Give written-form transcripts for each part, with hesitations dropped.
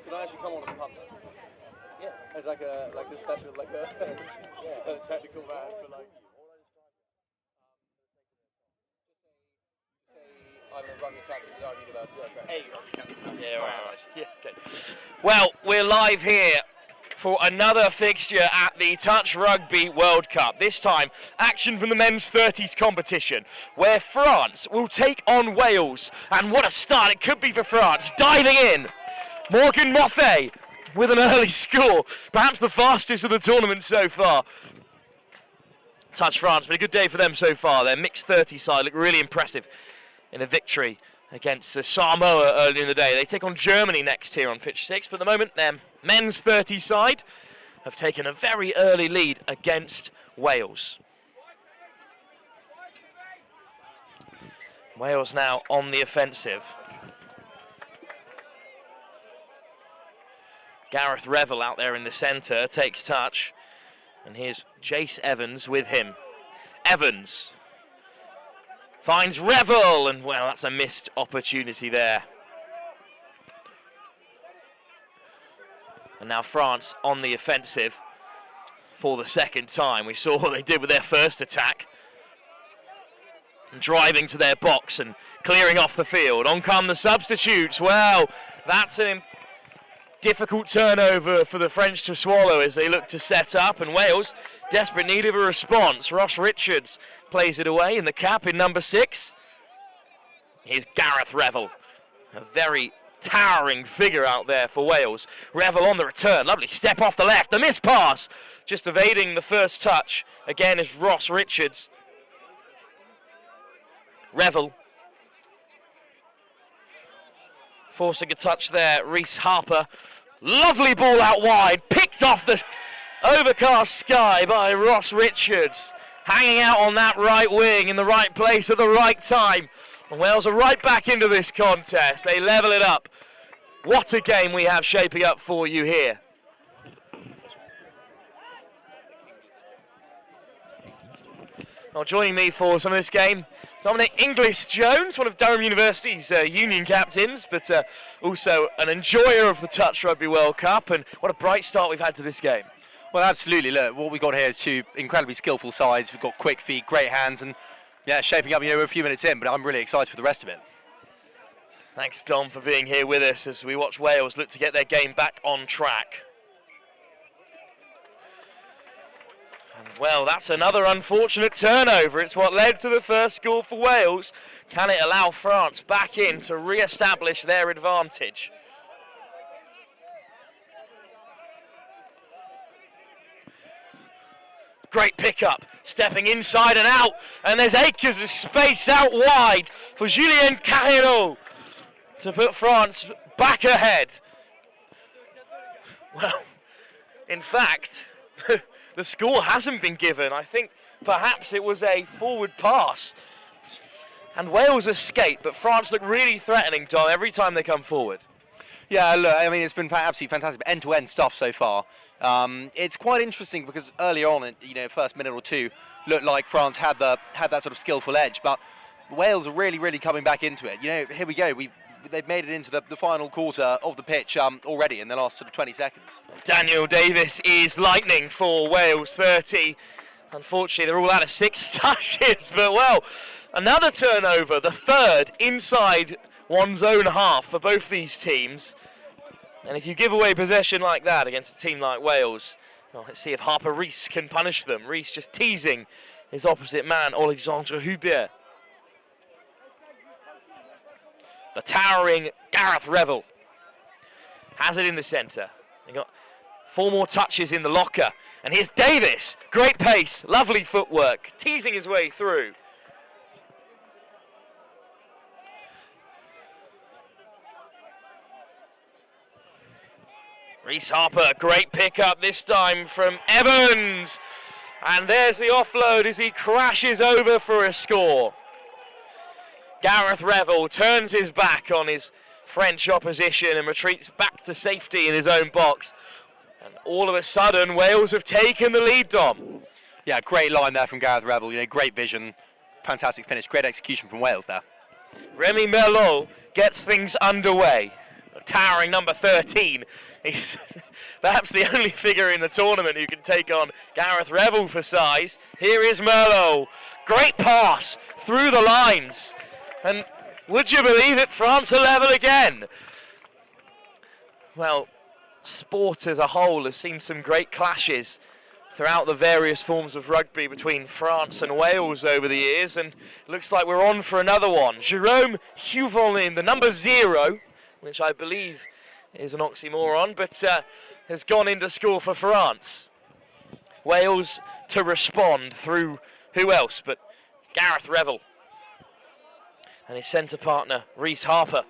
Can I actually come on as a punter? Yeah. As like a special, like a technical man for like. I'm a rugby captain at our university. Okay. A rugby captain. Yeah, right. Yeah, okay. Well, we're live here for another fixture at the Touch Rugby World Cup. This time, action from the men's 30s competition, where France will take on Wales. And what a start it could be for France. Diving in, Morgan Moffat with an early score, perhaps the fastest of the tournament so far. Touch France, but a good day for them so far. Their mixed 30 side look really impressive in a victory against Samoa earlier in the day. They take on Germany next here on pitch 6, but at the moment their men's 30 side have taken a very early lead against Wales. Wales now on the offensive. Gareth Revel out there in the centre takes touch, and here's Jace Evans with him. Evans finds Revel, and well, that's a missed opportunity there. And now France on the offensive for the second time. We saw what they did with their first attack. And driving to their box and clearing off the field. On come the substitutes. Well, that's a difficult turnover for the French to swallow as they look to set up. And Wales, desperate need of a response. Ross Richards plays it away in the cap in number 6. Here's Gareth Revel, a very towering figure out there for Wales. Revel on the return, lovely step off the left, the missed pass, just evading the first touch. Again is Ross Richards. Revel forcing a touch there, Reese Harper. Lovely ball out wide, picked off the overcast sky by Ross Richards. Hanging out on that right wing in the right place at the right time. And Wales are right back into this contest. They level it up. What a game we have shaping up for you here. Well, joining me for some of this game, Dominic Inglis-Jones, one of Durham University's union captains, but also an enjoyer of the Touch Rugby World Cup. And what a bright start we've had to this game. Well, absolutely. Look, what we've got here is two incredibly skillful sides. We've got quick feet, great hands, and yeah, shaping up. We're a few minutes in, but I'm really excited for the rest of it. Thanks, Dom, for being here with us as we watch Wales look to get their game back on track. And well, that's another unfortunate turnover. It's what led to the first score for Wales. Can it allow France back in to re-establish their advantage? Great pickup, stepping inside and out, and there's acres of space out wide for Julien Carreiro to put France back ahead. Well, in fact, the score hasn't been given. I think perhaps it was a forward pass, and Wales escaped, but France look really threatening, Dom, every time they come forward. Yeah, look, I mean, it's been absolutely fantastic, end-to-end stuff so far. It's quite interesting because earlier on, first minute or two, looked like France had that sort of skillful edge, but Wales are really coming back into it. Here we go. They've made it into the final quarter of the pitch already in the last sort of 20 seconds. Daniel Davis is lightning for Wales 30. Unfortunately, they're all out of 6 touches, but well, another turnover, the third inside one's own half for both these teams. And if you give away possession like that against a team like Wales, well, let's see if Harper Rees can punish them. Rees just teasing his opposite man, Alexandre Hubier. The towering Gareth Revel has it in the centre. They got 4 more touches in the locker. And here's Davis. Great pace, lovely footwork, teasing his way through. Reese Harper, great pickup this time from Evans. And there's the offload as he crashes over for a score. Gareth Revel turns his back on his French opposition and retreats back to safety in his own box. And all of a sudden, Wales have taken the lead, Dom. Yeah, great line there from Gareth Revel. Great vision, fantastic finish, great execution from Wales there. Remy Merlot gets things underway. Towering number 13. He's perhaps the only figure in the tournament who can take on Gareth Revel for size. Here is Merlot. Great pass through the lines. And would you believe it, France are level again. Well, sport as a whole has seen some great clashes throughout the various forms of rugby between France and Wales over the years, and it looks like we're on for another one. Jérôme Huvelin, the number 0, which I believe is an oxymoron, but has gone into score for France. Wales to respond through who else but Gareth Revel and his centre partner Reece Harper.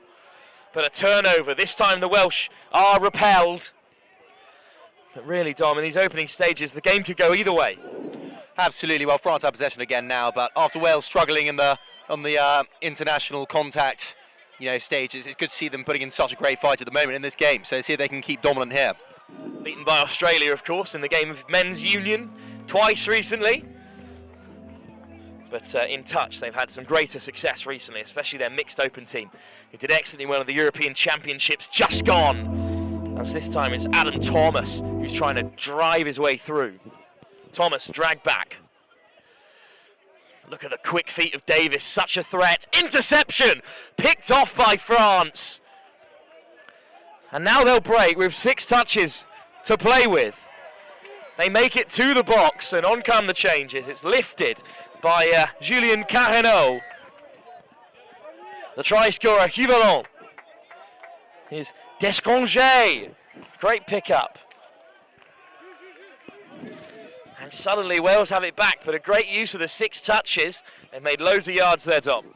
But a turnover. This time the Welsh are repelled. But really, Dom, in these opening stages, the game could go either way. Absolutely. Well, France have possession again now, but after Wales struggling on the international contact, stages, it's good to see them putting in such a great fight at the moment in this game. So see if they can keep dominant here. Beaten by Australia, of course, in the game of men's union twice recently. But in touch, they've had some greater success recently, especially their mixed open team, who did excellently well at the European Championships just gone. As this time it's Adam Thomas who's trying to drive his way through. Thomas dragged back. Look at the quick feet of Davis, such a threat. Interception, picked off by France. And now they'll break with 6 touches to play with. They make it to the box, and on come the changes. It's lifted by Julien Carreneau. The try scorer, Huvelin. Here's Descongé. Great pickup. And suddenly Wales have it back, but a great use of the 6 touches. They've made loads of yards there, Dom.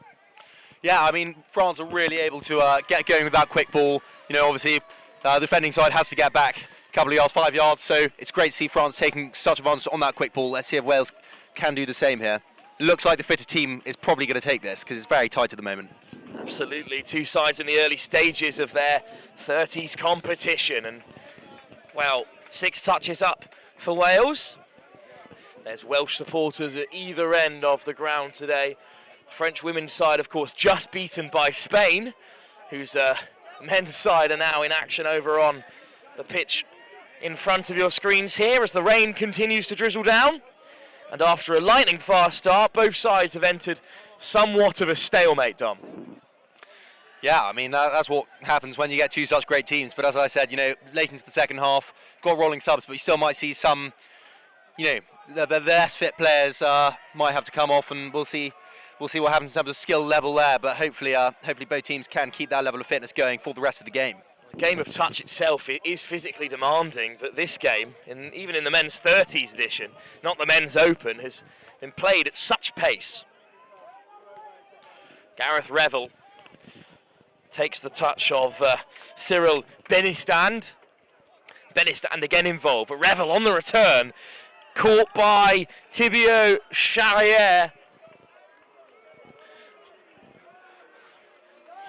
Yeah, I mean, France are really able to get going with that quick ball. Obviously, the defending side has to get back a couple of yards, 5 yards, so it's great to see France taking such advantage on that quick ball. Let's see if Wales can do the same here. It looks like the fitter team is probably going to take this because it's very tight at the moment. Absolutely, 2 sides in the early stages of their 30s competition, and, well, 6 touches up for Wales. There's Welsh supporters at either end of the ground today. French women's side, of course, just beaten by Spain, whose men's side are now in action over on the pitch in front of your screens here as the rain continues to drizzle down. And after a lightning fast start, both sides have entered somewhat of a stalemate, Dom. Yeah, I mean, that's what happens when you get 2 such great teams. But as I said, late into the second half, got rolling subs, but you still might see some, the less fit players might have to come off, and we'll see what happens in terms of skill level there. But hopefully both teams can keep that level of fitness going for the rest of the game. The game of touch itself, it is physically demanding, but this game, even in the men's 30s edition, not the men's open, has been played at such pace. Gareth Revel takes the touch of Cyril Benestand. Benestand again involved, but Revel on the return, caught by Thibaut Charrière.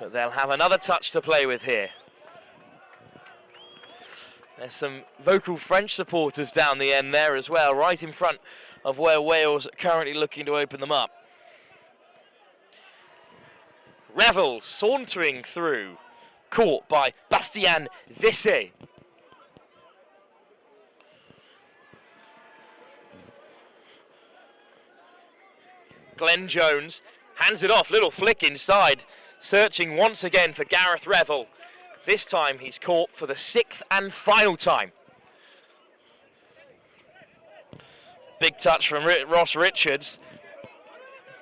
But they'll have another touch to play with here. There's some vocal French supporters down the end there as well, right in front of where Wales are currently looking to open them up. Revel sauntering through, caught by Bastien Vissé. Glenn Jones hands it off, little flick inside, searching once again for Gareth Revel. This time he's caught for the 6th and final time. Big touch from Ross Richards.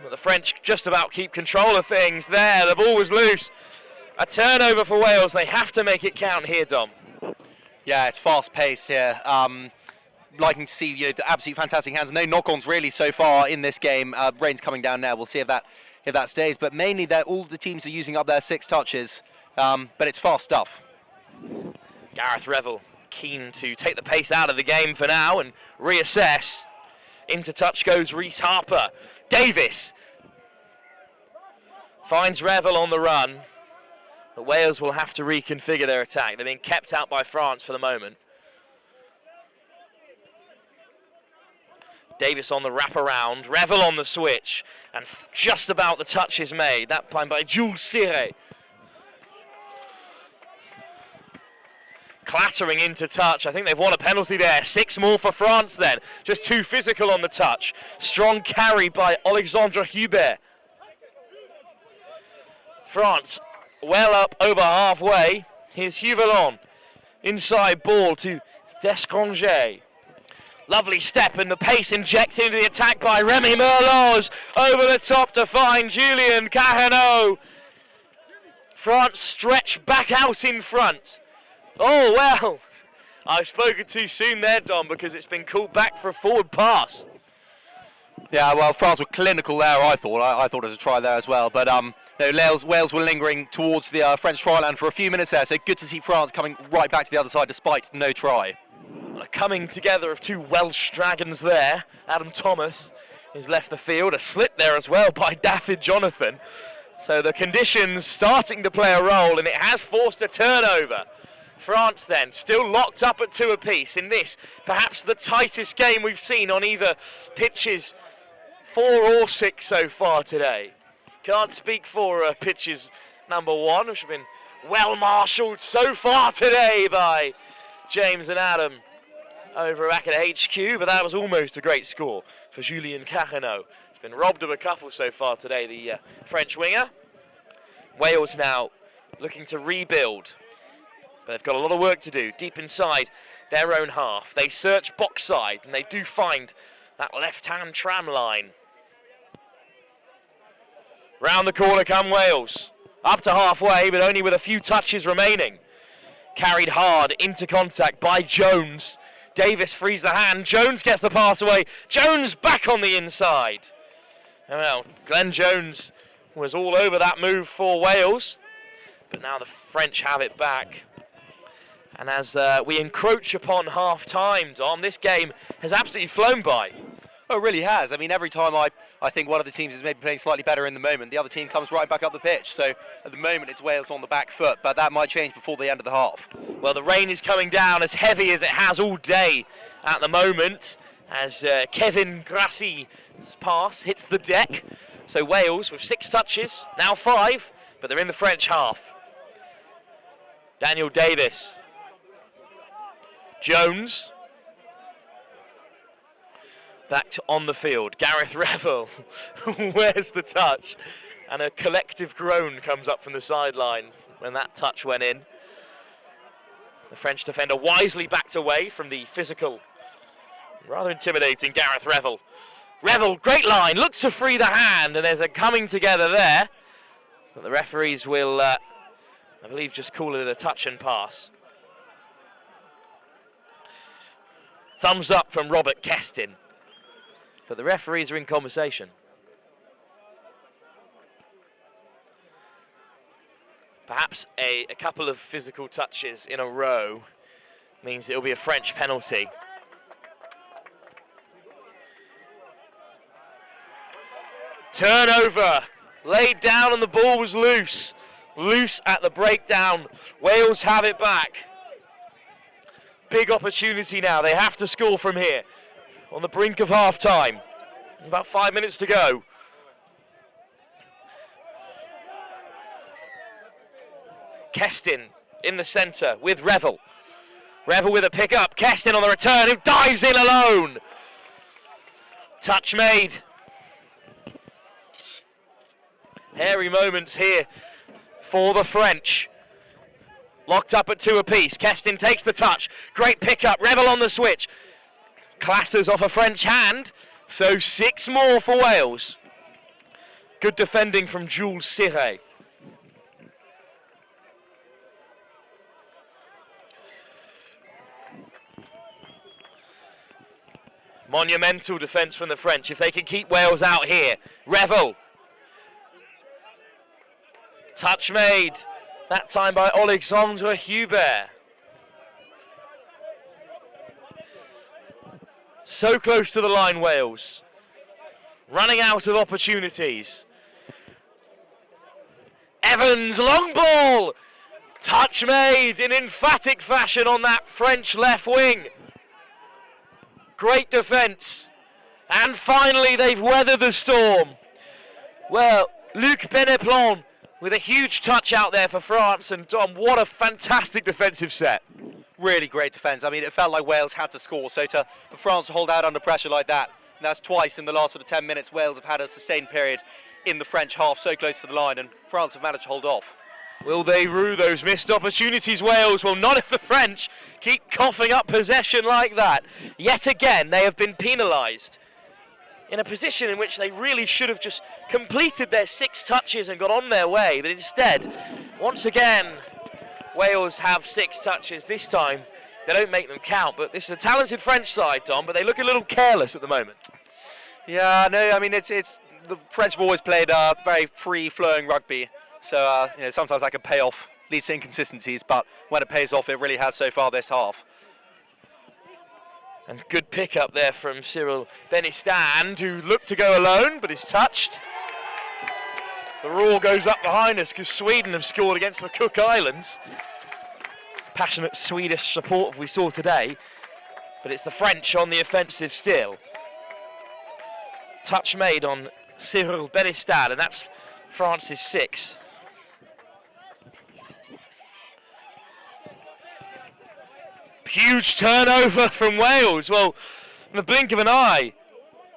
But the French just about keep control of things there. The ball was loose. A turnover for Wales. They have to make it count here, Dom. Yeah, it's fast-paced here. Liking to see the absolutely fantastic hands. No knock-ons really so far in this game. Rain's coming down now. We'll see if that stays. But mainly, all the teams are using up their 6 touches. But it's fast stuff. Gareth Revel keen to take the pace out of the game for now and reassess. Into touch goes Reece Harper. Davis finds Revel on the run. But Wales will have to reconfigure their attack. They're being kept out by France for the moment. Davis on the wraparound, Revel on the switch, and just about the touch is made. That time by Jules Sire. Clattering into touch. I think they've won a penalty there. 6 more for France then. Just too physical on the touch. Strong carry by Alexandre Hubert. France well up over halfway. Here's Huvelon. Inside ball to Descongé. Lovely step and the pace injected into the attack by Remy Merloz. Over the top to find Julien Carreneau. France stretch back out in front. Oh, well, I've spoken too soon there, Dom, because it's been called back for a forward pass. Yeah, well, France were clinical there, I thought. I thought it was a try there as well. But Wales were lingering towards the French try line for a few minutes there, so good to see France coming right back to the other side despite no try. A coming together of 2 Welsh dragons there. Adam Thomas has left the field. A slip there as well by David Jonathan. So the conditions starting to play a role, and it has forced a turnover. France then, still locked up at 2 apiece in this, perhaps the tightest game we've seen on either pitches, 4 or 6 so far today. Can't speak for pitches number 1, which have been well marshalled so far today by James and Adam over back at HQ, but that was almost a great score for Julien Carreneau. He's been robbed of a couple so far today, the French winger. Wales now looking to rebuild. But they've got a lot of work to do deep inside their own half. They search box side and they do find that left-hand tram line. Round the corner come Wales. Up to halfway, but only with a few touches remaining. Carried hard into contact by Jones. Davis frees the hand. Jones gets the pass away. Jones back on the inside. Well, Glenn Jones was all over that move for Wales. But now the French have it back. And as we encroach upon half-time, Dom, this game has absolutely flown by. Oh, it really has. I mean, every time I think one of the teams is maybe playing slightly better in the moment, the other team comes right back up the pitch. So at the moment, it's Wales on the back foot, but that might change before the end of the half. Well, the rain is coming down as heavy as it has all day at the moment, as Kevin Grassy's pass hits the deck. So Wales with 6 touches, now 5, but they're in the French half. Daniel Davis. Jones. Back to on the field. Gareth Revel. Where's the touch? And a collective groan comes up from the sideline when that touch went in. The French defender wisely backed away from the physical, rather intimidating Gareth Revel. Revel, great line, looks to free the hand, and there's a coming together there. But the referees will, I believe, just call it a touch and pass. Thumbs up from Robert Kestin. But the referees are in conversation. Perhaps a couple of physical touches in a row means it'll be a French penalty. Turnover, laid down and the ball was loose. Loose at the breakdown. Wales have it back. Big opportunity now. They have to score from here. On the brink of half-time. About 5 minutes to go. Kestin in the centre with Revel. Revel with a pick-up. Kestin on the return, who dives in alone. Touch made. Hairy moments here for the French. Locked up at 2 apiece. Kestin takes the touch. Great pick-up. Revel on the switch. Clatters off a French hand. So 6 more for Wales. Good defending from Jules Sire. Monumental defence from the French. If they can keep Wales out here. Revel. Touch made. That time by Alexandre Hubert. So close to the line, Wales. Running out of opportunities. Evans, long ball. Touch made in emphatic fashion on that French left wing. Great defence. And finally, they've weathered the storm. Well, Luc Beneplan with a huge touch out there for France. And Dom, what a fantastic defensive set. Really great defence. I mean, it felt like Wales had to score. So for France to hold out under pressure like that, and that's twice in the last sort of 10 minutes, Wales have had a sustained period in the French half so close to the line, and France have managed to hold off. Will they rue those missed opportunities, Wales? Well, not if the French keep coughing up possession like that. Yet again, they have been penalised in a position in which they really should have just completed their 6 touches and got on their way. But instead, once again, Wales have 6 touches. This time, they don't make them count. But this is a talented French side, Dom, but they look a little careless at the moment. Yeah, no, I mean, it's the French have always played very free-flowing rugby. So, sometimes that can pay off, leads to inconsistencies, but when it pays off, it really has so far this half. And good pick up there from Cyril Benistan, who looked to go alone, but is touched. The roar goes up behind us because Sweden have scored against the Cook Islands. Passionate Swedish support we saw today, but it's the French on the offensive still. Touch made on Cyril Benistan, and that's France's 6. Huge turnover from Wales. Well, in the blink of an eye,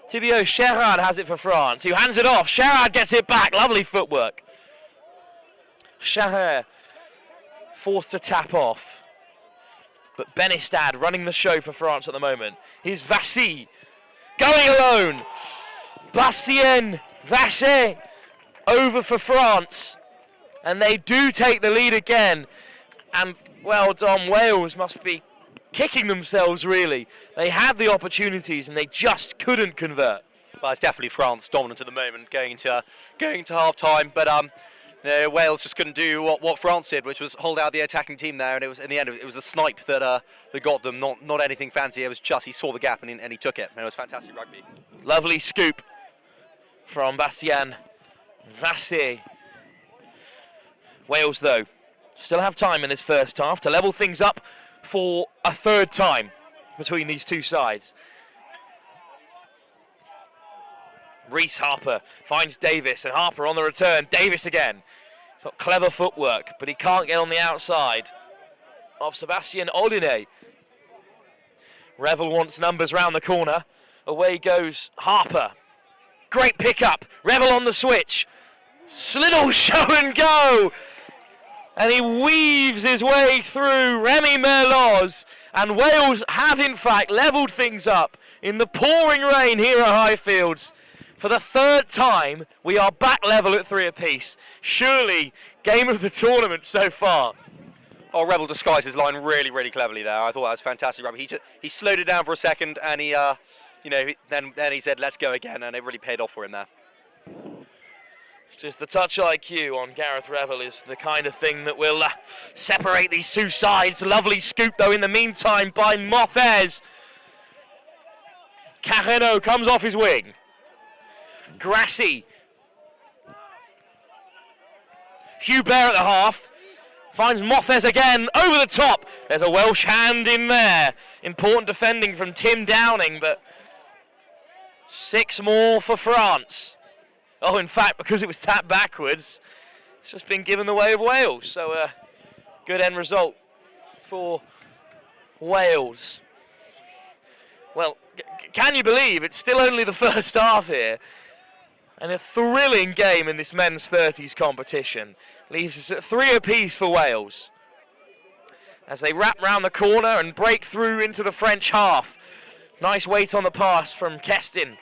Thibaut Sherrard has it for France, who hands it off. Sherrard gets it back. Lovely footwork. Sherrard forced to tap off. But Benestad running the show for France at the moment. Here's Vassy going alone. Bastien Vassy over for France. And they do take the lead again. And, well done, Wales must be kicking themselves, really. They had the opportunities and they just couldn't convert. Well, it's definitely France dominant at the moment, going into half time. But Wales just couldn't do what France did, which was hold out the attacking team there. And it was in the end, it was the snipe that got them, not anything fancy. It was just he saw the gap and he took it. And it was fantastic rugby. Lovely scoop from Bastien Vassy. Wales, though, still have time in this first half to level things up for a third time between these two sides. Reece Harper finds Davis, and Harper on the return. Davis again. He's got clever footwork, but he can't get on the outside of Sebastian Oldinet. Revel wants numbers round the corner. Away goes Harper. Great pickup. Revel on the switch. Little show and go. And he weaves his way through Remy Merloz. And Wales have, in fact, levelled things up in the pouring rain here at Highfields. For the third time, we are back level at 3 apiece. Surely, game of the tournament so far. Oh, Revel disguised his line really, really cleverly there. I thought that was fantastic rugby. He slowed it down for a second, and he, then he said, "Let's go again," and it really paid off for him there. Just the touch IQ on Gareth Revel is the kind of thing that will separate these two sides. Lovely scoop, though, in the meantime by Mothez. Carreno comes off his wing. Grassi. Hubert at the half. Finds Mothez again, over the top. There's a Welsh hand in there. Important defending from Tim Downing, but 6 more for France. Oh, in fact, because it was tapped backwards, it's just been given the way of Wales. So, good end result for Wales. Well, can you believe it's still only the first half here? And a thrilling game in this men's 30s competition. Leaves us at 3 apiece for Wales. As they wrap round the corner and break through into the French half. Nice weight on the pass from Kestin.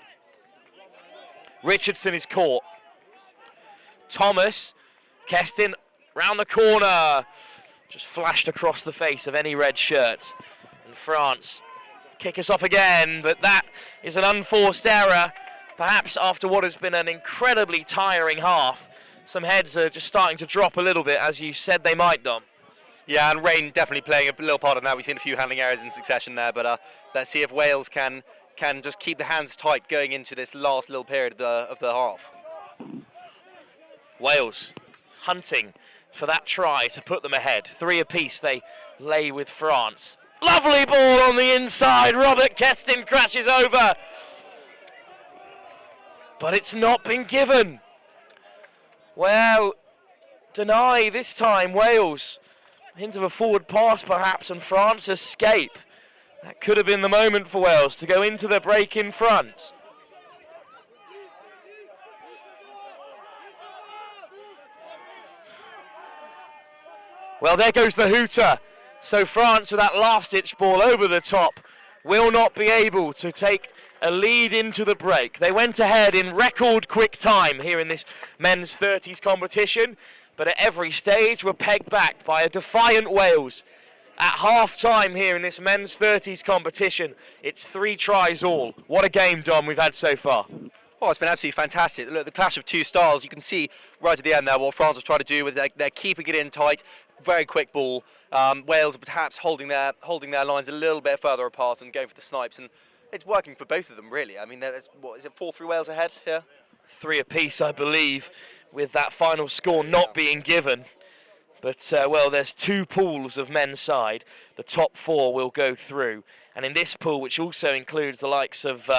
Richardson is caught. Thomas, Kestin, round the corner. Just flashed across the face of any red shirt. And France kick us off again, but that is an unforced error. Perhaps after what has been an incredibly tiring half, some heads are just starting to drop a little bit, as you said they might, Dom. Yeah, and rain definitely playing a little part in that. We've seen a few handling errors in succession there, but let's see if Wales can just keep the hands tight going into this last little period of the half. Wales hunting for that try to put them ahead. 3 apiece they lay with France. Lovely ball on the inside. Robert Kestin crashes over. but it's not been given. Well, deny this time, Wales. Hint of a forward pass perhaps, and France escape. That could have been the moment for Wales to go into the break in front. Well, there goes the hooter. So France, with that last-ditch ball over the top, will not be able to take a lead into the break. They went ahead in record quick time here in this men's 30s competition, but at every stage were pegged back by a defiant Wales. At half-time here in this men's 30s competition, it's 3 tries all. What a game, Dom, we've had so far. Oh, it's been absolutely fantastic. Look, the clash of two styles. You can see right at the end there what France was trying to do with they're keeping it in tight, very quick ball. Wales perhaps holding their lines a little bit further apart and going for the snipes, and it's working for both of them really. I mean, there's, what is it, 4-3 Wales ahead here? 3 apiece, I believe, with that final score not being given. But, well, there's 2 pools of men's side. The top 4 will go through. And in this pool, which also includes the likes of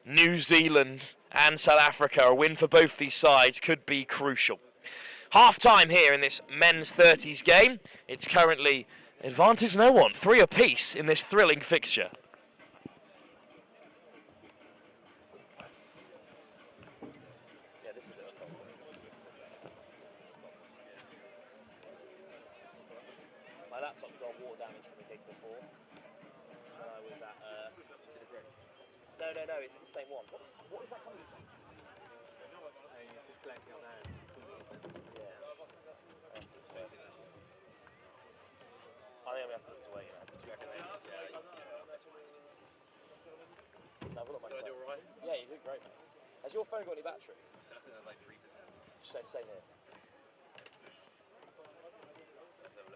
New Zealand and South Africa, a win for both these sides could be crucial. Half-time here in this men's 30s game. It's currently advantage no one, 3 apiece in this thrilling fixture. My laptop got water damage from the gig before. When I was at No, it's the same one. What is that coming from? It's just collecting on there. Yeah. I think I'm going to have to look away, you know. Do you reckon No, we'll look. Do I do alright? Yeah, you did great, mate. Has your phone got any battery? Like 3%. Same here.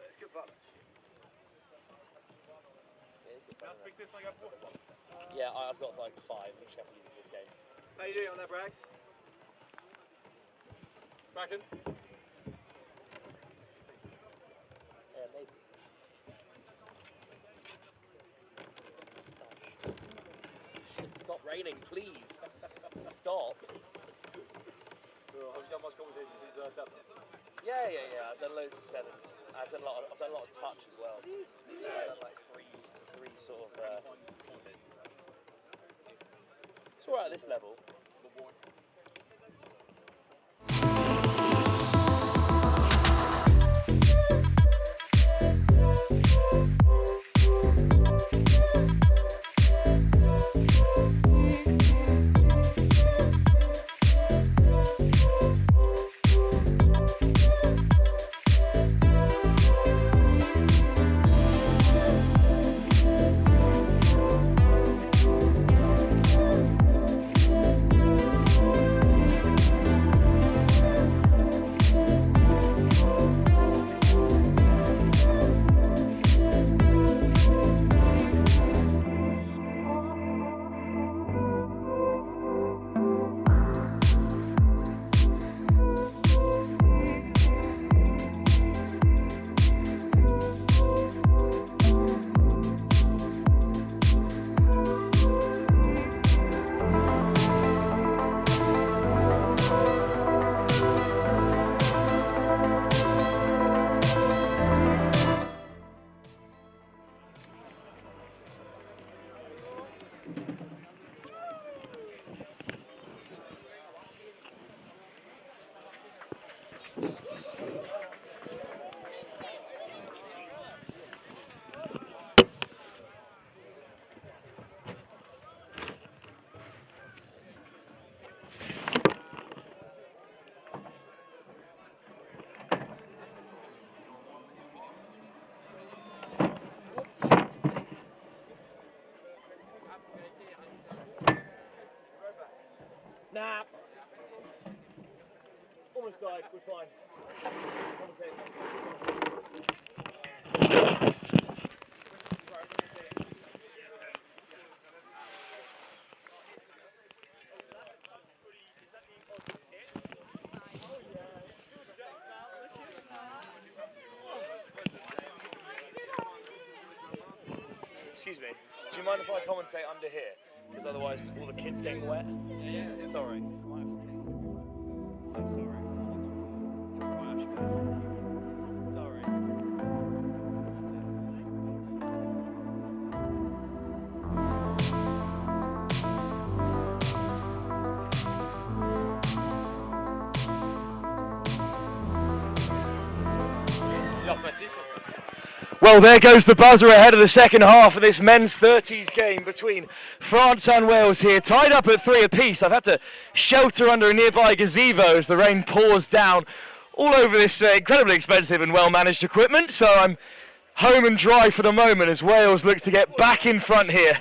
It's good fun. Yeah, it's good fun. Speak this like I've Yeah, I've got like 5, which I have to use in this game. How you doing on that, Braggs? Bracken? Yeah, maybe. Stop raining, please. Stop. Have you done much competition since 7? Yeah. I've done loads of 7s. I've done a lot of touch as well. I've done like three sort of. It's all right at this level. Nah. Almost died, we're fine. Excuse me, do you mind if I commentate under here? because otherwise all the kids getting wet. Yeah. Sorry. So sorry. Sorry. Well, there goes the buzzer ahead of the second half of this men's 30s game between France and Wales here, tied up at 3 apiece. I've had to shelter under a nearby gazebo as the rain pours down all over this incredibly expensive and well-managed equipment, so I'm home and dry for the moment as Wales look to get back in front here.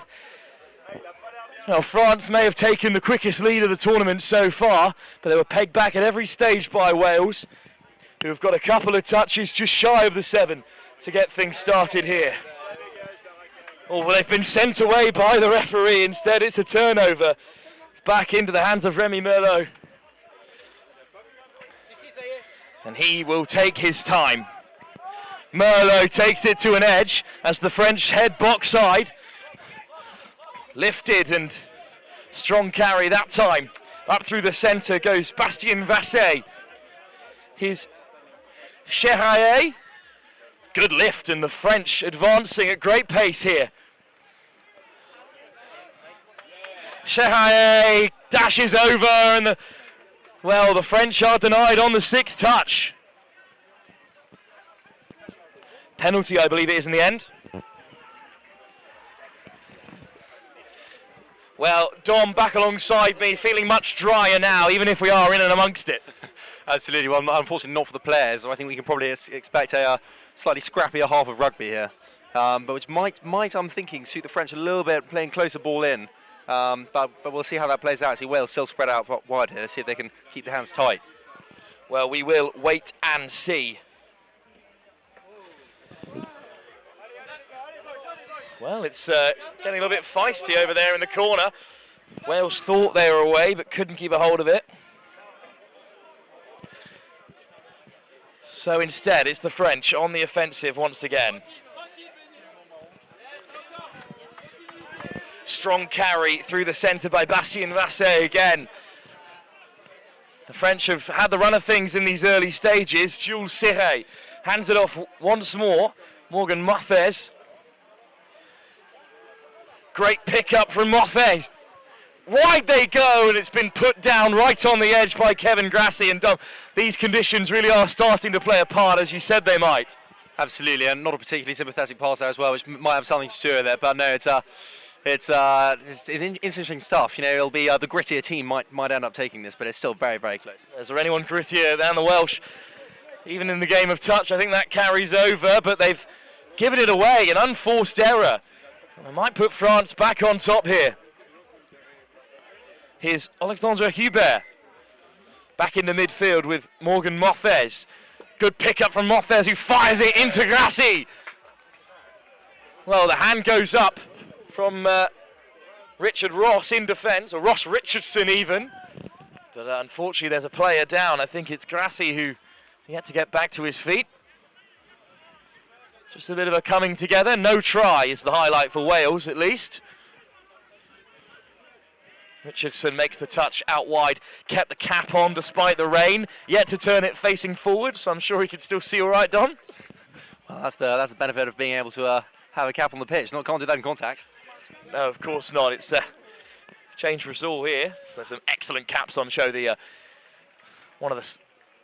Now, France may have taken the quickest lead of the tournament so far, but they were pegged back at every stage by Wales, who have got a couple of touches just shy of the 7 to get things started here. Oh, well, they've been sent away by the referee. Instead, it's a turnover. It's back into the hands of Rémi Merlot. And he will take his time. Merlot takes it to an edge as the French head box side. Lifted and strong carry that time. Up through the centre goes Bastien Vassé. His Cheraye. Good lift, and the French advancing at great pace here. Cheraye dashes over, and the French are denied on the 6th touch. Penalty, I believe it is in the end. Well, Dom back alongside me, feeling much drier now, even if we are in and amongst it. Absolutely. Well, unfortunately not for the players. I think we can probably expect a slightly scrappier half of rugby here, but which might, I'm thinking, suit the French a little bit, playing closer ball in. But we'll see how that plays out. See, Wales still spread out wide here. Let's see if they can keep the hands tight. Well, we will wait and see. Well, it's getting a little bit feisty over there in the corner. Wales thought they were away, but couldn't keep a hold of it. So instead, it's the French on the offensive once again. Strong carry through the centre by Bastien Vassé again. The French have had the run of things in these early stages. Jules Siré hands it off once more. Morgan Mothez. Great pick-up from Mothez. Wide they go, and it's been put down right on the edge by Kevin Grassi. And these conditions really are starting to play a part, as you said they might. Absolutely, and not a particularly sympathetic pass there as well, which might have something to do with it. But no, it's interesting stuff. You know, it'll be the grittier team might end up taking this, but it's still very, very close. Is there anyone grittier than the Welsh? Even in the game of touch, I think that carries over, but they've given it away, an unforced error. And they might put France back on top here. Here's Alexandre Hubert back in the midfield with Morgan Mothez. Good pick-up from Mothez, who fires it into Grassi. Well, the hand goes up from Richard Ross in defence, or Ross Richardson even. But unfortunately, there's a player down. I think it's Grassi who had to get back to his feet. Just a bit of a coming together. No try is the highlight for Wales, at least. Richardson makes the touch out wide, kept the cap on despite the rain, yet to turn it facing forward, so I'm sure he could still see all right, Don. Well, that's the benefit of being able to have a cap on the pitch. Can't do that in contact. No, of course not. It's a change for us all here. So there's some excellent caps on show. One of the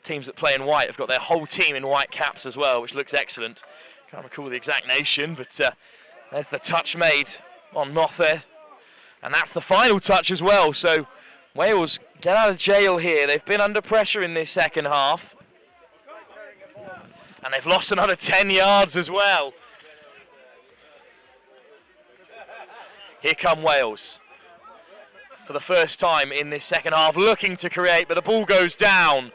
teams that play in white have got their whole team in white caps as well, which looks excellent. Can't recall the exact nation, but there's the touch made on Mothe. And that's the final touch as well. So Wales get out of jail here. They've been under pressure in this second half. And they've lost another 10 yards as well. Here come Wales. For the first time in this second half, looking to create, but the ball goes down.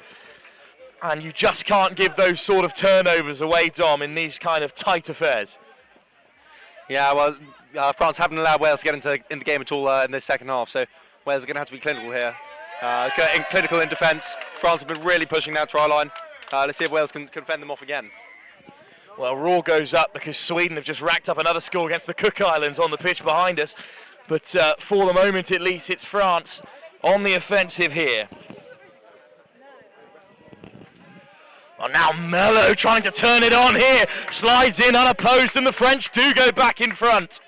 And you just can't give those sort of turnovers away, Dom, in these kind of tight affairs. Yeah, well, France haven't allowed Wales to get in the game at all in this second half, so Wales are going to have to be clinical here. Clinical in defence. France have been really pushing that try line. Let's see if Wales can fend them off again. Well, roar goes up because Sweden have just racked up another score against the Cook Islands on the pitch behind us. But for the moment, at least, it's France on the offensive here. Oh, now Merlot trying to turn it on here. Slides in unopposed, and the French do go back in front.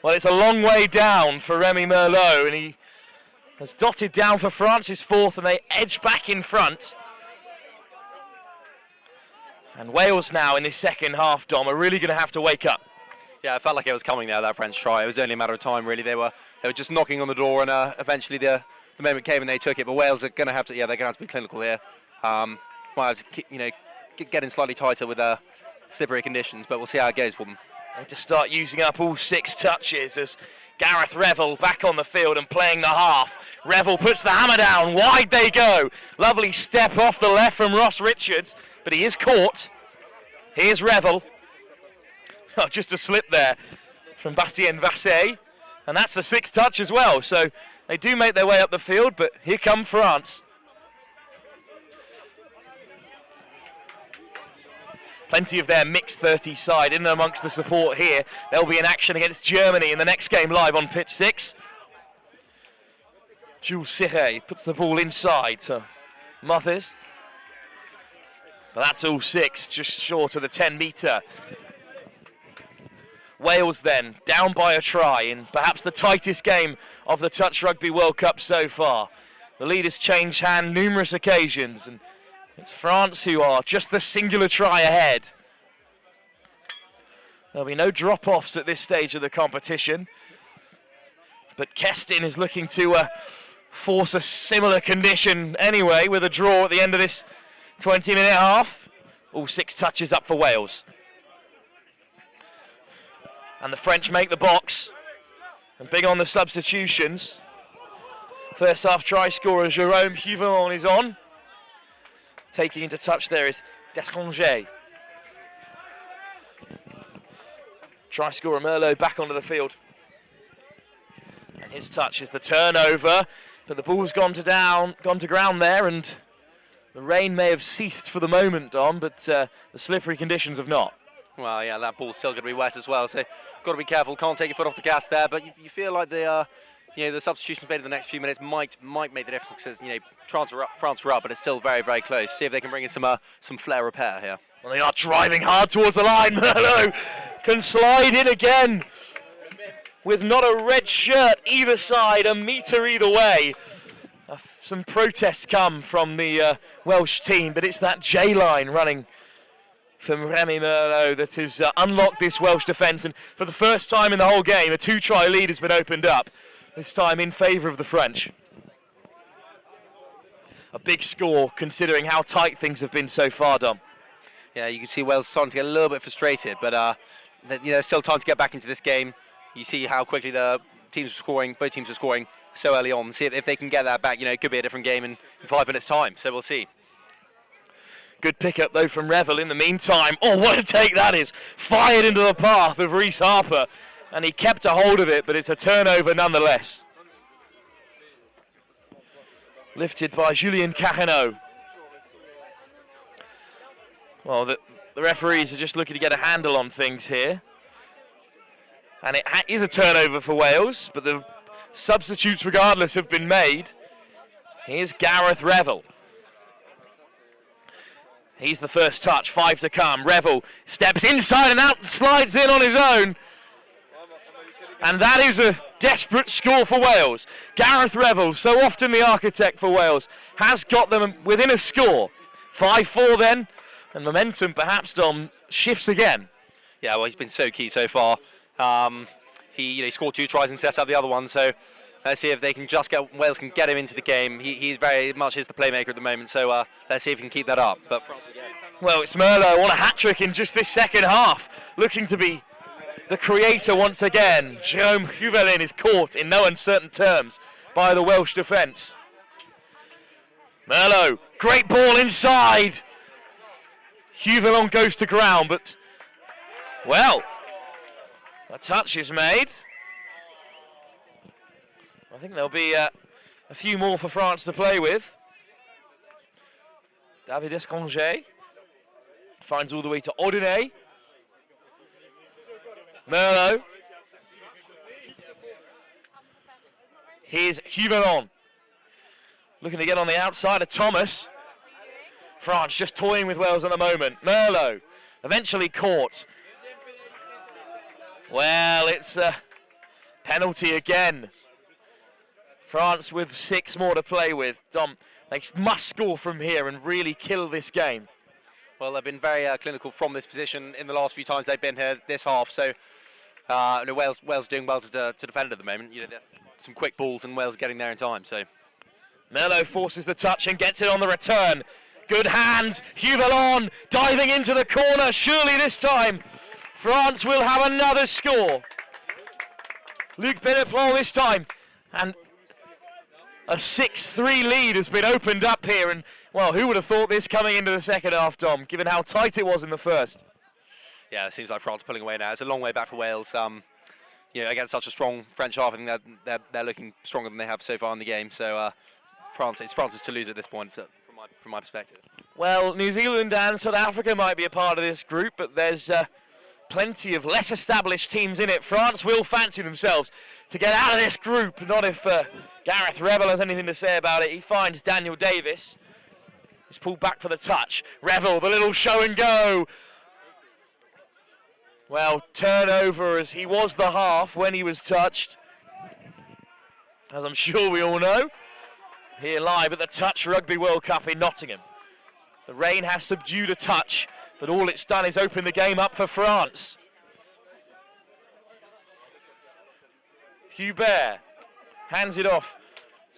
Well, it's a long way down for Remy Merlot, and he has dotted down for France's fourth, and they edge back in front. And Wales now in this second half, Dom, are really going to have to wake up. Yeah, it felt like it was coming there, that French try. It was only a matter of time, really. They were just knocking on the door, and eventually the moment came and they took it. But Wales are going to have to, they're going to have to be clinical here. Might have to keep, get in slightly tighter with slippery conditions, but we'll see how it goes for them. And to start using up all 6 touches as Gareth Revel back on the field and playing the half. Revel puts the hammer down, wide they go. Lovely step off the left from Ross Richards, but he is caught. Here's Revel. Oh, just a slip there from Bastien Vassé, and that's the 6th touch as well. So they do make their way up the field, but here come France. Plenty of their mixed 30 side in amongst the support here. They'll be in action against Germany in the next game live on pitch 6. Jules Siré puts the ball inside to Mothers. But that's all 6, just short of the 10-metre. Wales then, down by a try in perhaps the tightest game of the Touch Rugby World Cup so far. The lead has changed hand numerous occasions, and it's France who are just the singular try ahead. There'll be no drop-offs at this stage of the competition, but Kestin is looking to force a similar condition anyway with a draw at the end of this 20-minute half. All 6 touches up for Wales. And the French make the box, and big on the substitutions. First half try scorer Jérôme Huvelin is on. Taking into touch there is Descongé. Try scorer Merlot back onto the field. And his touch is the turnover, but the ball's gone to ground there, and the rain may have ceased for the moment, Dom, but the slippery conditions have not. Well, yeah, that ball's still going to be wet as well, so got to be careful. Can't take your foot off the gas there, but you feel like the substitutions made in the next few minutes might make the difference, because France are up, but it's still very, very close. See if they can bring in some flair repair here. Well, they are driving hard towards the line. Merlot can slide in again with not a red shirt either side, a metre either way. Some protests come from the Welsh team, but it's that J-line running from Remy Merlot that has unlocked this Welsh defence, and for the first time in the whole game, a 2-try lead has been opened up, this time in favour of the French. A big score considering how tight things have been so far, Dom. Yeah, you can see Wales starting to get a little bit frustrated, but there's still time to get back into this game. You see how quickly both teams are scoring so early on. See if they can get that back. It could be a different game in 5 minutes' time, so we'll see. Good pick-up, though, from Revel in the meantime. Oh, what a take that is. Fired into the path of Reece Harper, and he kept a hold of it, but it's a turnover nonetheless. Lifted by Julien Carreneau. Well, the referees are just looking to get a handle on things here. And it is a turnover for Wales, but the substitutes, regardless, have been made. Here's Gareth Revel. He's the first touch, 5 to come. Revel steps inside and out and slides in on his own. And that is a desperate score for Wales. Gareth Revel, so often the architect for Wales, has got them within a score. 5-4 then, and momentum perhaps, Dom, shifts again. Yeah, well, he's been so key so far. He scored 2 tries and set up the other one, so let's see if they can Wales can get him into the game. He's very much the playmaker at the moment, so let's see if he can keep that up. But France again. Well, it's Merlot on a hat-trick in just this second half, looking to be the creator once again. Jérôme Huvelin is caught in no uncertain terms by the Welsh defence. Merlot, great ball inside. Huvelin goes to ground, but, well, a touch is made. I think there'll be a few more for France to play with. David Descongé finds all the way to Audinet. Merlot Here's Huveron. Looking to get on the outside of Thomas. France just toying with Wales at the moment. Merlot eventually caught. Well, it's a penalty again. France with 6 more to play with. Dom, they must score from here and really kill this game. Well, they've been very clinical from this position in the last few times they've been here this half. So Wales doing well to defend at the moment. You know, some quick balls and Wales getting there in time. So Merlot forces the touch and gets it on the return. Good hands. Huvelon diving into the corner. Surely this time France will have another score. Luc Beneplan this time, and a 6-3 lead has been opened up here, and well, who would have thought this coming into the second half, Dom, given how tight it was in the first? Yeah, it seems like France pulling away now. It's a long way back for Wales. You know, against such a strong French half, I think they're looking stronger than they have so far in the game. So it's France's to lose at this point, from my perspective. Well, New Zealand and South Africa might be a part of this group, but there's plenty of less established teams in it. France will fancy themselves to get out of this group, not if Gareth Revel has anything to say about it. He finds Daniel Davis. He's pulled back for the touch. Revel, the little show and go. Well, turnover, as he was the half when he was touched, as I'm sure we all know. Here live at the Touch Rugby World Cup in Nottingham. The rain has subdued a touch, but all it's done is open the game up for France. Hubert hands it off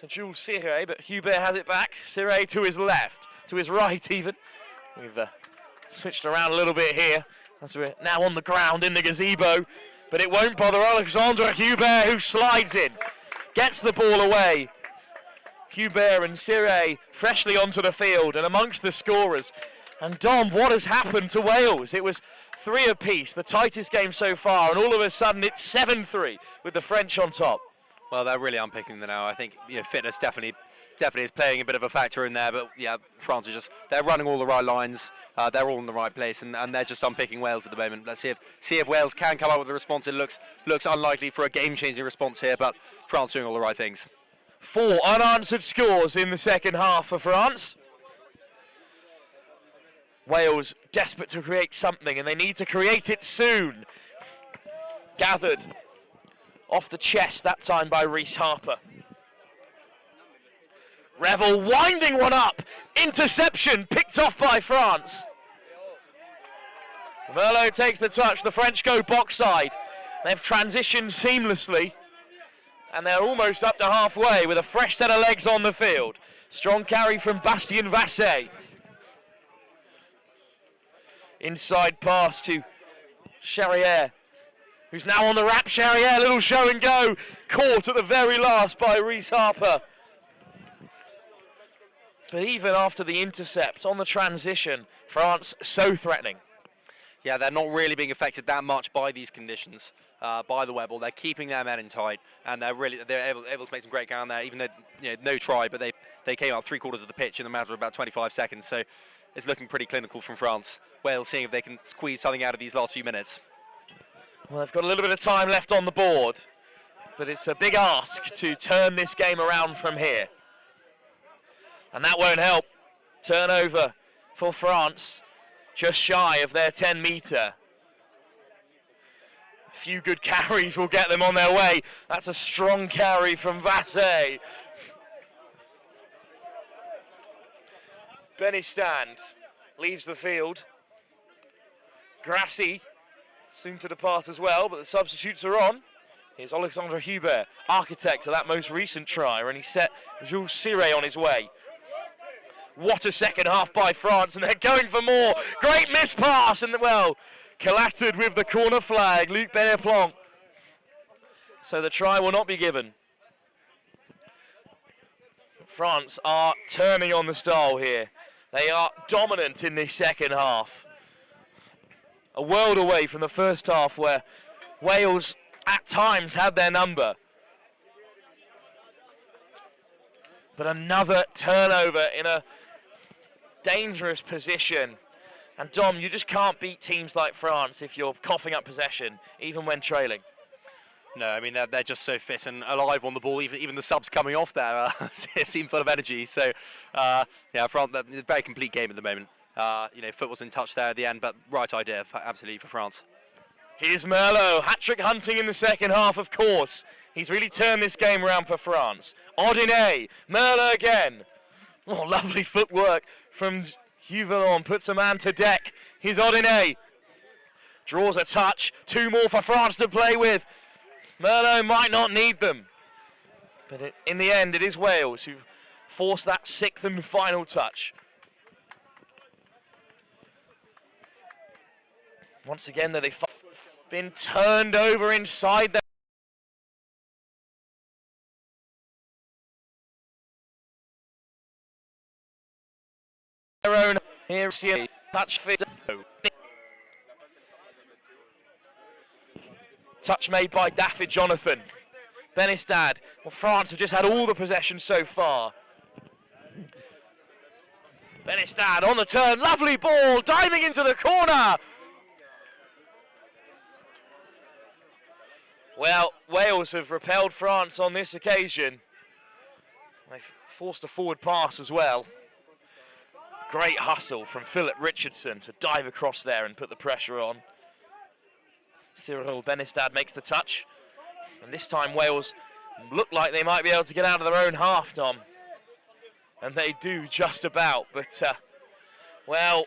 to Jules Siré, but Hubert has it back. Siré to his left, to his right even. We've switched around a little bit here, as we're now on the ground in the gazebo, but it won't bother Alexandre Hubert, who slides in, gets the ball away. Hubert and Siré freshly onto the field and amongst the scorers. And Dom, what has happened to Wales? It was 3 apiece, the tightest game so far, and all of a sudden it's 7-3 with the French on top. Well, they're really unpicking them now. I think fitness definitely is playing a bit of a factor in there. But yeah, France are they're running all the right lines. They're all in the right place, and they're just unpicking Wales at the moment. Let's see if Wales can come up with a response. It looks unlikely for a game-changing response here, but France doing all the right things. 4 unanswered scores in the second half for France. Wales desperate to create something, and they need to create it soon. Gathered off the chest that time by Reece Harper. Revel winding one up. Interception picked off by France. Merlot takes the touch. The French go box side. They've transitioned seamlessly, and they're almost up to halfway with a fresh set of legs on the field. Strong carry from Bastien Vassé. Inside pass to Charrière, who's now on the wrap. Charrière, little show and go. Caught at the very last by Reece Harper. But even after the intercept on the transition, France so threatening. Yeah, they're not really being affected that much by these conditions, by the web ball. They're keeping their men in tight, and they're able to make some great ground there, even though no try, but they came out 3/4 of the pitch in a matter of about 25 seconds. So it's looking pretty clinical from France. Wales seeing if they can squeeze something out of these last few minutes. Well, they've got a little bit of time left on the board, but it's a big ask to turn this game around from here. And that won't help. Turnover for France, just shy of their 10-metre. A few good carries will get them on their way. That's a strong carry from Vassé. Benistant leaves the field. Grassi soon to depart as well, but the substitutes are on. Here's Alexandre Hubert, architect of that most recent try, and he set Jules Siré on his way. What a second half by France, and they're going for more. Great miss pass, and well, collected with the corner flag, Luc Beneplan. So the try will not be given. France are turning on the style here. They are dominant in this second half. A world away from the first half where Wales at times had their number. But another turnover in a dangerous position. And Dom, you just can't beat teams like France if you're coughing up possession, even when trailing. No, I mean they're just so fit and alive on the ball. Even the subs coming off there seem full of energy. So yeah, France, a very complete game at the moment. Foot was in touch there at the end, but right idea, absolutely, for France. Here's Merlot, hat-trick hunting in the second half, of course. He's really turned this game around for France. Ordine, Merlot again. Oh, lovely footwork from Huvelon, puts a man to deck. Here's Ordine. Draws a touch, 2 more for France to play with. Merlot might not need them. But in the end, it is Wales who forced that 6th and final touch. Once again, they've been turned over inside their own. Here's the touch fit. Touch made by Daffy Jonathan. Benestad. Well, France have just had all the possession so far. Benestad on the turn. Lovely ball. Diving into the corner. Well, Wales have repelled France on this occasion. They've forced a forward pass as well. Great hustle from Philip Richardson to dive across there and put the pressure on. Cyril Benestad makes the touch. And this time Wales look like they might be able to get out of their own half, Dom. And they do just about. But, well,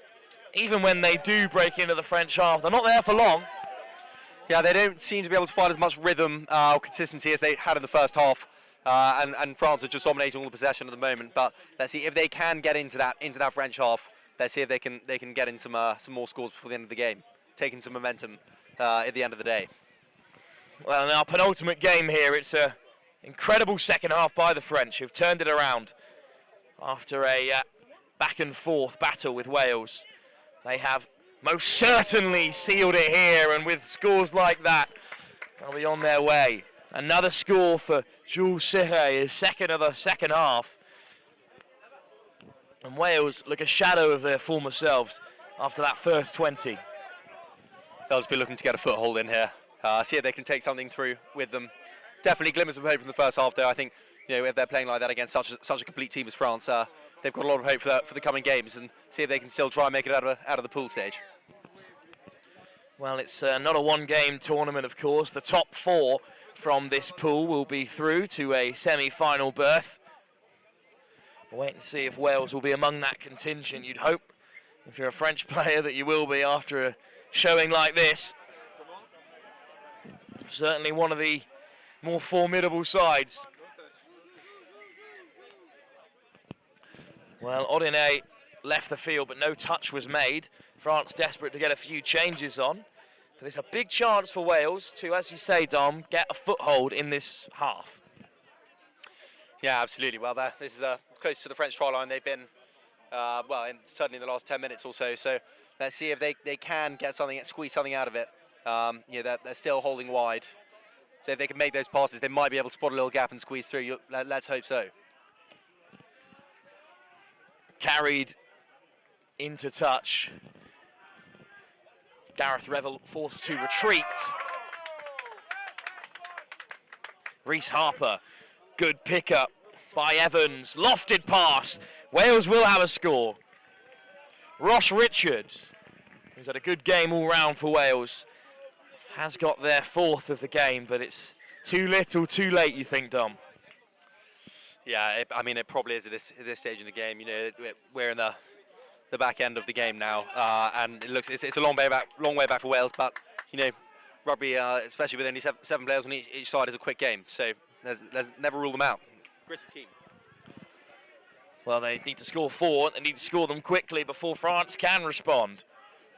even when they do break into the French half, they're not there for long. Yeah, they don't seem to be able to find as much rhythm or consistency as they had in the first half. And France are just dominating all the possession at the moment. But let's see if they can get into that French half. Let's see if they can get in some more scores before the end of the game, taking some momentum at the end of the day. Well, in our penultimate game here, it's an incredible second half by the French, who've turned it around after a back and forth battle with Wales. They have most certainly sealed it here, and with scores like that, they'll be on their way. Another score for Jules Serret, his second of the second half. And Wales look a shadow of their former selves after that first 20. They'll just be looking to get a foothold in here. See if they can take something through with them. Definitely glimmers of hope from the first half, though. I think, if they're playing like that against such a complete team as France, they've got a lot of hope for the coming games, and see if they can still try and make it out of the pool stage. Well, it's not a one-game tournament, of course. The top 4 from this pool will be through to a semi-final berth. We'll wait and see if Wales will be among that contingent. You'd hope, if you're a French player, that you will be after a showing like this. Certainly one of the more formidable sides. Well, Ordine left the field, but no touch was made. France desperate to get a few changes on. But there's a big chance for Wales to, as you say, Dom, get a foothold in this half. Yeah, absolutely. Well, this is close to the French try line. They've been, certainly in the last 10 minutes or so. So let's see if they can get something, squeeze something out of it. They're still holding wide. So if they can make those passes, they might be able to spot a little gap and squeeze through. Let's hope so. Carried into touch. Gareth Revel forced to retreat. Reece Harper, good pickup by Evans. Lofted pass. Wales will have a score. Ross Richards, who's had a good game all round for Wales, has got their 4th of the game, but it's too little, too late, you think, Dom? Yeah, it probably is at this stage in the game. We're in the back end of the game now, and it's a long way back for Wales. But rugby, especially with only 7 players on each side, is a quick game. So let's never rule them out. Gritty team. Well, they need to score 4. They need to score them quickly before France can respond.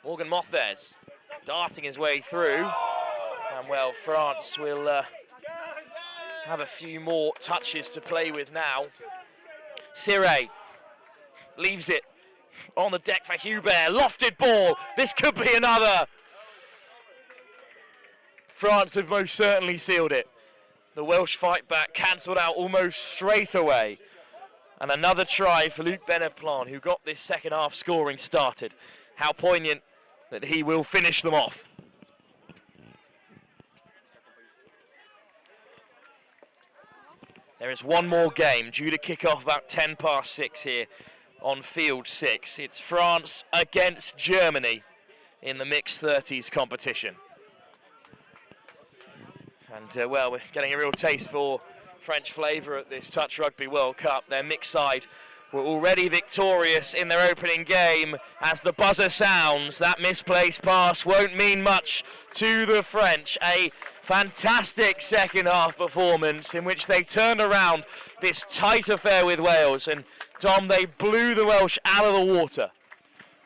Morgan Mothes darting his way through, and well, France will have a few more touches to play with now. Serret leaves it on the deck for Hubert. Lofted ball. This could be another. France have most certainly sealed it. The Welsh fight back cancelled out almost straight away. And another try for Luc Beneplan, who got this second half scoring started. How poignant that he will finish them off. There is one more game due to kick off about 6:10 here on field 6. It's France against Germany in the mixed 30s competition. And well, we're getting a real taste for French flavour at this Touch Rugby World Cup. Their mixed side were already victorious in their opening game. As the buzzer sounds, that misplaced pass won't mean much to the French. A fantastic second half performance in which they turned around this tight affair with Wales, and Dom, they blew the Welsh out of the water.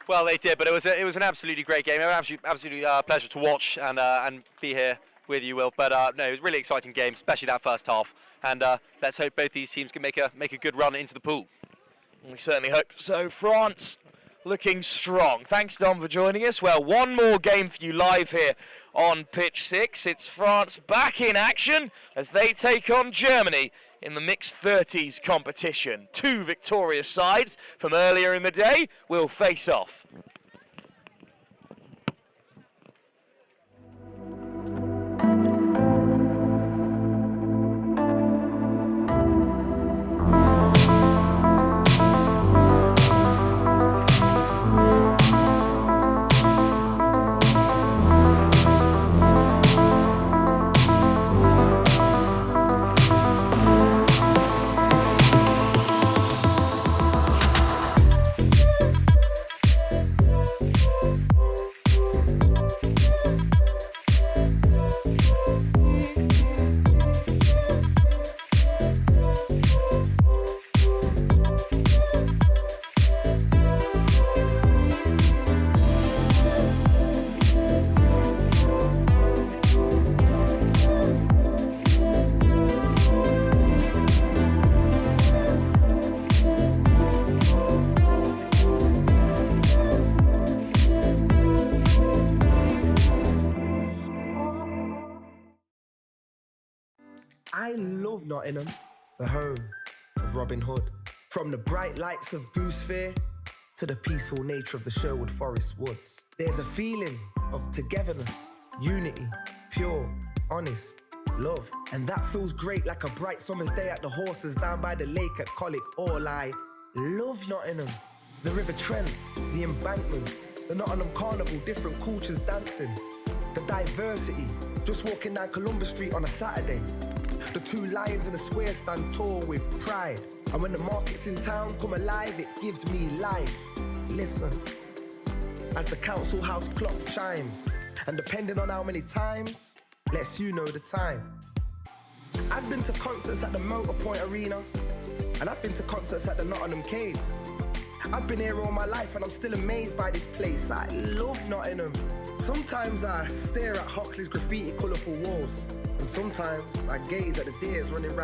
Well, they did, but it was an absolutely great game. It was absolutely pleasure to watch and be here with you, Will. But no, it was a really exciting game, especially that first half. And let's hope both these teams can make a good run into the pool. We certainly hope so. France looking strong. Thanks, Dom, for joining us. Well, one more game for you live here on pitch 6. It's France back in action as they take on Germany in the mixed 30s competition. Two victorious sides from earlier in the day will face off. I love Nottingham, the home of Robin Hood. From the bright lights of Goose Fair to the peaceful nature of the Sherwood Forest woods. There's a feeling of togetherness, unity, pure, honest, love. And that feels great like a bright summer's day at the horses down by the lake at Colic. All I love Nottingham. The River Trent, the embankment, the Nottingham Carnival, different cultures dancing. The diversity, just walking down Columbus Street on a Saturday. The two lions in the square stand tall with pride. And when the markets in town come alive, it gives me life. Listen, as the council house clock chimes, and depending on how many times, lets you know the time. I've been to concerts at the Motorpoint Arena, and I've been to concerts at the Nottingham Caves. I've been here all my life and I'm still amazed by this place. I love Nottingham. Sometimes I stare at Hockley's graffiti colourful walls, and sometimes I gaze at the deers running round